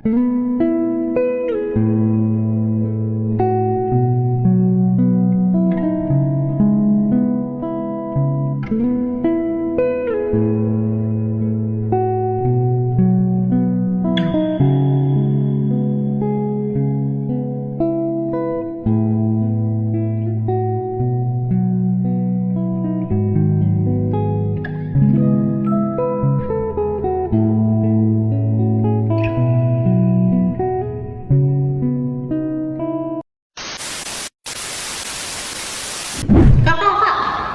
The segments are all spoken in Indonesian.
Ya.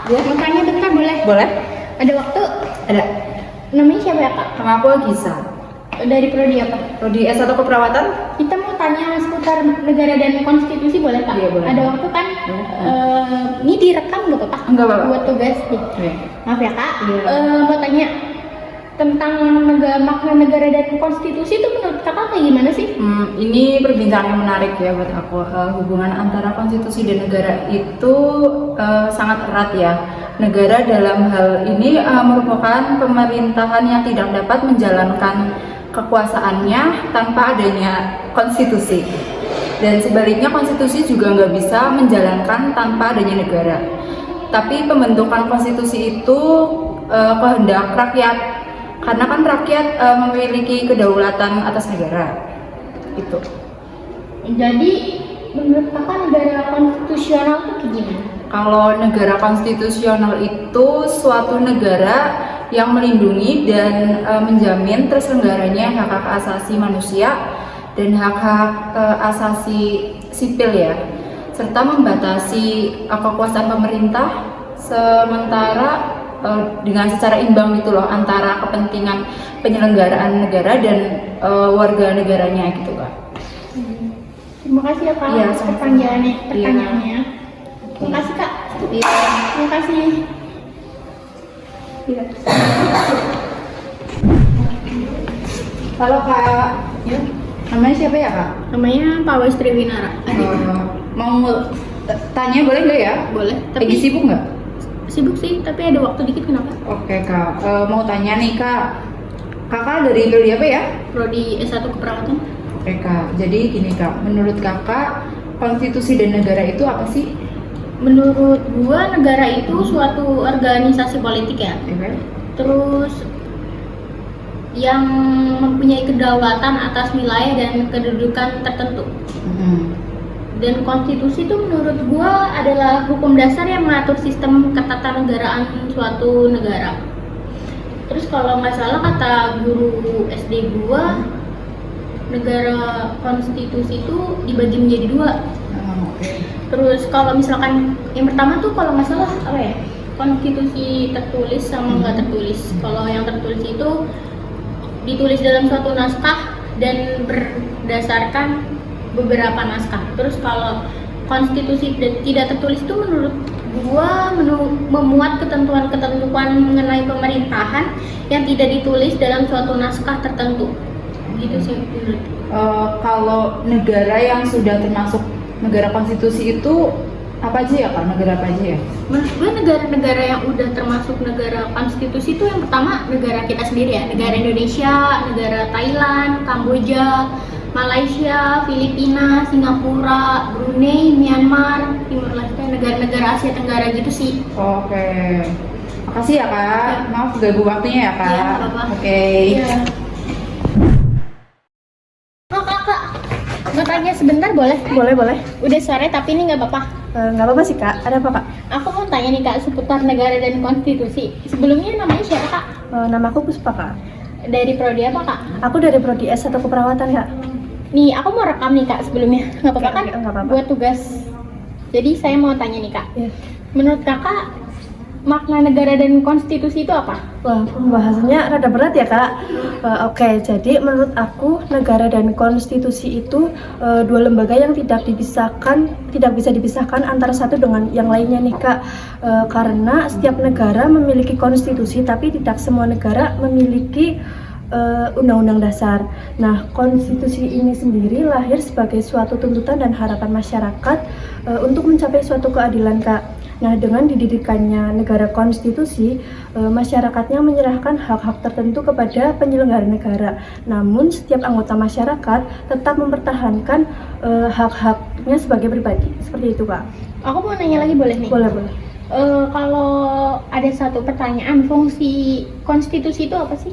Mau tanya bentar boleh? Boleh? Ada waktu? Ada. Namanya siapa ya kak? Nama aku Gisa. Dari prodi apa? Prodi S1 Keperawatan. Kita mau tanya seputar negara dan konstitusi boleh kak? Iya, boleh. Ada waktu kan? Boleh. Ini direkam nggak apa-apa? Enggak apa-apa. Buat tugas nih. Oke. Maaf ya kak. Iya. Mau tanya tentang makna negara dan konstitusi itu menurut kakak kayak gimana sih? Ini perbincangan yang menarik ya buat aku. Hubungan antara konstitusi dan negara itu sangat erat ya. Negara dalam hal ini merupakan pemerintahan yang tidak dapat menjalankan kekuasaannya tanpa adanya konstitusi. Dan sebaliknya konstitusi juga nggak bisa menjalankan tanpa adanya negara. Tapi pembentukan konstitusi itu kehendak rakyat, karena kan rakyat memiliki kedaulatan atas negara. Itu. Jadi menurut kakak negara konstitusional itu kayak gimana? Kalau negara konstitusional itu suatu negara yang melindungi dan menjamin terselenggaranya hak-hak asasi manusia dan hak-hak asasi sipil ya, serta membatasi kekuasaan pemerintah sementara dengan secara imbang gitu loh antara kepentingan penyelenggaraan negara dan warga negaranya gitu kan. Terima kasih ya kak. Iya, pertanyaannya. Terima kasih kak. Iya. Terima kasih. Iya. Halo kak. Ya. Namanya siapa ya kak? Namanya Pak Westri Winara. Mau tanya boleh nggak ya? Boleh. Lagi sibuk nggak? Sibuk sih, tapi ada waktu dikit kenapa? Oke kak, mau tanya nih kak, kakak dari prodi apa ya? Prodi S1 Keperawatan. Oke kak, jadi gini kak, menurut kakak konstitusi dan negara itu apa sih? Menurut gua negara itu suatu organisasi politik ya. Oke. Terus yang mempunyai kedaulatan atas wilayah dan kedudukan tertentu. Dan konstitusi itu menurut gua adalah hukum dasar yang mengatur sistem ketatanegaraan suatu negara. Terus kalau nggak salah kata guru SD gua, negara konstitusi itu dibagi menjadi dua. Terus kalau misalkan yang pertama tuh kalau nggak salah apa ya, konstitusi tertulis sama nggak tertulis. Kalau yang tertulis itu ditulis dalam suatu naskah dan berdasarkan beberapa naskah. Terus kalau konstitusi tidak tertulis itu menurut gua memuat ketentuan-ketentuan mengenai pemerintahan yang tidak ditulis dalam suatu naskah tertentu. Gitu sih menurut. Kalau negara yang sudah termasuk negara konstitusi itu apa aja ya kak? Negara apa aja ya? Menurut gue negara-negara yang udah termasuk negara konstitusi itu yang pertama negara kita sendiri ya, negara Indonesia, negara Thailand, Kamboja, Malaysia, Filipina, Singapura, Brunei, Myanmar, Timur Leste, negara-negara Asia Tenggara gitu sih. Oke. Makasih ya kak. Maaf ganggu waktunya ya kak. Iya, nggak apa-apa. Oke. Iya. Kak, mau tanya sebentar boleh? Boleh. Udah sore tapi ini nggak apa-apa. Nggak apa-apa sih kak. Ada apa kak? Aku mau tanya nih kak seputar negara dan konstitusi. Sebelumnya namanya siapa kak? Nama aku Puspa kak. Dari prodi apa kak? Aku dari prodi S1 Keperawatan kak. Nih, aku mau rekam nih kak sebelumnya. Nggak apa-apa kan? Nggak apa-apa. Buat tugas. Jadi saya mau tanya nih kak. Iya. Menurut kakak, makna negara dan konstitusi itu apa? Wah, pembahasannya rada berat ya kak. Oke, jadi menurut aku negara dan konstitusi itu dua lembaga yang tidak bisa dipisahkan antara satu dengan yang lainnya nih kak. Karena setiap negara memiliki konstitusi, tapi tidak semua negara memiliki Undang-Undang Dasar. Nah, konstitusi ini sendiri lahir sebagai suatu tuntutan dan harapan masyarakat untuk mencapai suatu keadilan, Kak. Nah, dengan didirikannya negara konstitusi, masyarakatnya menyerahkan hak-hak tertentu kepada penyelenggara negara. Namun, setiap anggota masyarakat tetap mempertahankan hak-haknya sebagai pribadi. Seperti itu, Kak. Aku mau nanya lagi boleh nih? Boleh, boleh. Kalau ada satu pertanyaan, fungsi konstitusi itu apa sih?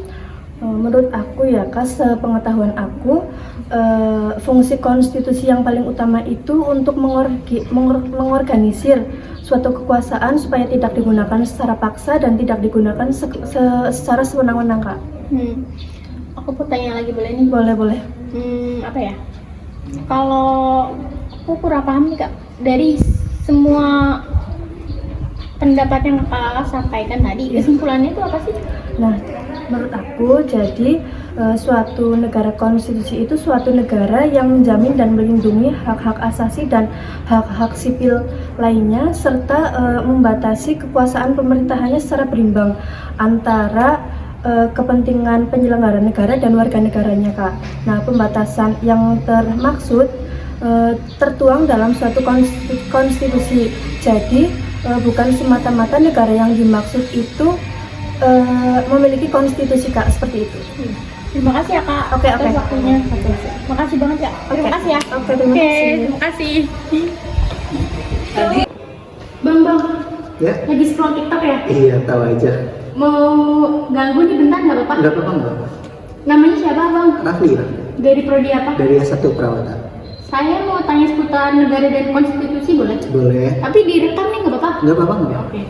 Menurut aku ya, Kak, sepengetahuan aku, fungsi konstitusi yang paling utama itu untuk mengorganisir suatu kekuasaan supaya tidak digunakan secara paksa dan tidak digunakan secara sewenang-wenang, Kak. Aku mau tanya lagi boleh nih? Boleh, boleh. Apa ya? Kalau aku kurang paham nih, Kak, dari semua pendapat yang Kak sampaikan tadi, kesimpulannya itu apa sih? Nah, menurut aku, jadi suatu negara konstitusi itu suatu negara yang menjamin dan melindungi hak-hak asasi dan hak-hak sipil lainnya, serta membatasi kekuasaan pemerintahannya secara berimbang antara kepentingan penyelenggara negara dan warga negaranya, Kak. Nah, pembatasan yang termaksud tertuang dalam suatu konstitusi. Jadi bukan semata-mata negara yang dimaksud itu memiliki konstitusi, Kak, seperti itu. Terima kasih ya, Kak. Oke. Atas waktunya. Makasih banget ya. Terima kasih ya. Oke, terima kasih. Terima kasih. Tadi Bang, Ya? lagi scroll TikTok ya? Iya, tahu aja. Mau ganggu nih bentar nggak apa-apa? Nggak apa-apa, nggak apa-apa. Namanya siapa, Bang? Rafli, Dari prodi apa? dari S1 Perawatan. Saya mau tanya seputar negara dan konstitusi boleh? Boleh? Tapi direkam nih nggak apa-apa? Nggak apa-apa, nggak apa-apa. Oke.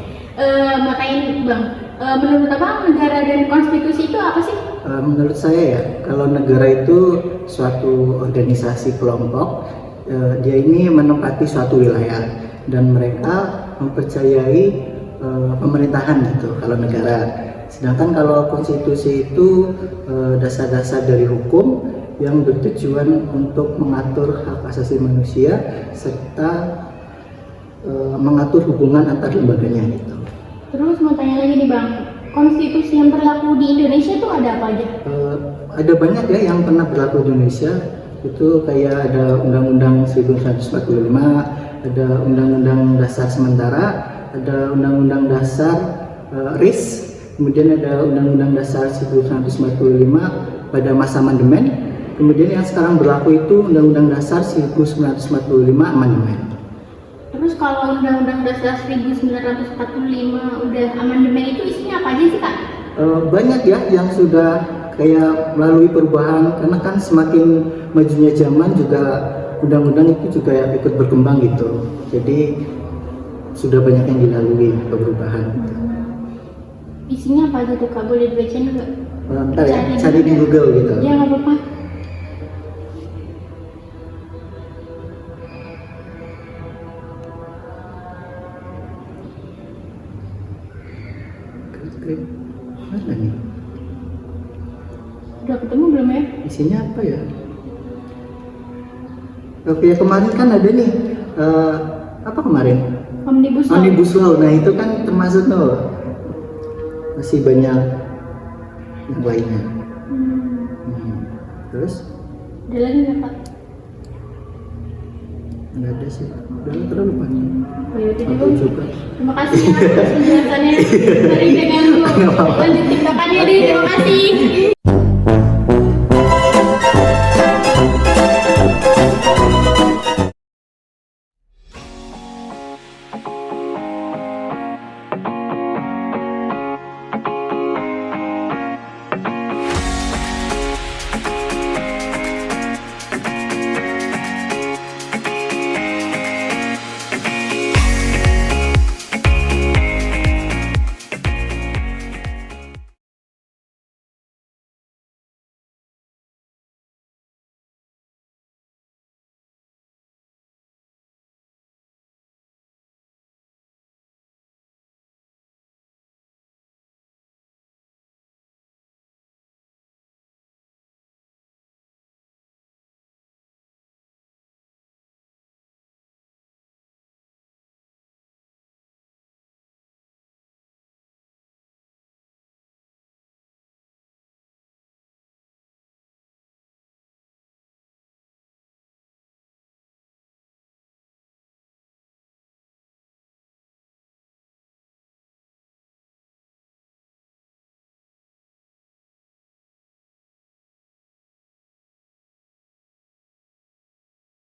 Mau tanya nih, Bang. Menurut Abang negara dan konstitusi itu apa sih? Menurut saya ya, kalau negara itu suatu organisasi kelompok, dia ini menempati suatu wilayah dan mereka mempercayai pemerintahan gitu kalau negara. Sedangkan kalau konstitusi itu dasar-dasar dari hukum yang bertujuan untuk mengatur hak asasi manusia serta mengatur hubungan antar lembaganya gitu. Terus mau tanya lagi nih, Bang. Konstitusi yang berlaku di Indonesia itu ada apa aja? Ada banyak ya yang pernah berlaku di Indonesia. Itu kayak ada Undang-Undang 1945, ada Undang-Undang Dasar Sementara, ada Undang-Undang Dasar RIS, kemudian ada Undang-Undang Dasar 1945 pada masa amandemen. Kemudian yang sekarang berlaku itu Undang-Undang Dasar 1945 amandemen. Terus kalau Undang-Undang Dasar 1945 udah amandemen itu isinya apa aja sih, Kak? Banyak ya yang sudah kayak melalui perubahan, karena kan semakin majunya zaman juga undang-undang itu juga ikut berkembang gitu. Jadi sudah banyak yang dilalui perubahan. Isinya apa aja tuh, Kak? Boleh dibacain nggak? Ntar ya, cari di Google gitu. Ya nggak apa-apa. Mana nih? Udah ketemu belum ya? Isinya apa ya? Oke, kemarin kan ada nih apa kemarin? Omnibus Law. Omnibus Law. Nah itu kan termasuk tuh. Masih banyak yang lainnya. Terus? Ada lagi nggak, Pak? Nggak ada sih. Udah terlalu banyak. Oh iya, jadi Aku Bang. juga. Terima kasih ya atas penjelasannya. Mari dengan lanjut tiktokannya deh. Terima kasih.